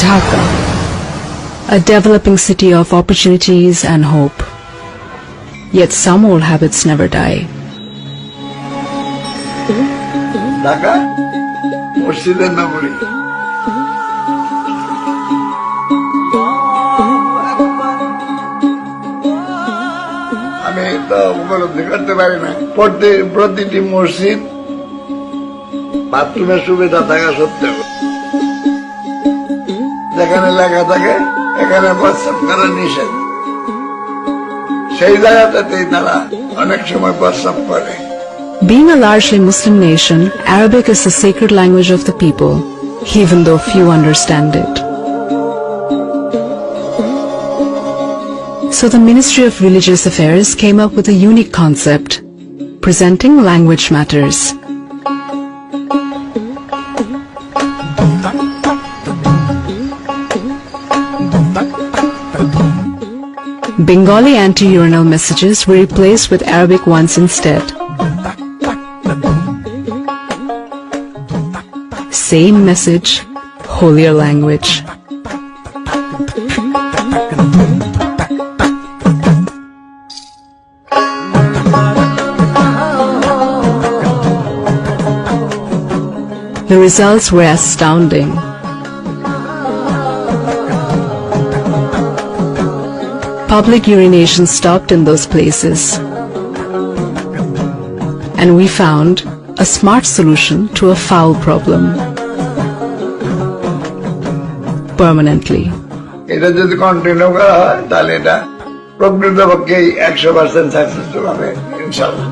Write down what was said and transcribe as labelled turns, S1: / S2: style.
S1: Dhaka, a developing city of opportunities and hope. Yet some old habits never die.
S2: Dhaka, Murshid's memory. আমি তো উপলব্ধি করতে পারি না প্রতিটি মসজিদ বাথরুমের সুবিধা থাকা সত্ত্বেও যেখানে লেখা থাকে এখানে প্রস্রাব করা নিষেধ, সেই জায়গাটাতেই তারা অনেক সময় প্রস্রাব করে।
S1: Being a largely Muslim nation, Arabic is the sacred language of the people, even though few understand it. So the Ministry of Religious Affairs came up with a unique concept, presenting language matters. Bengali anti-urinal messages were replaced with Arabic ones instead. Same message, holier language. The results were astounding. Public urination stopped in those places. And we found a smart solution to a foul problem. Permanently.
S2: এটা যদি continue করা হয় তাহলে এটা প্রকৃতপক্ষেই 100% successful হবে ইনশাআল্লাহ।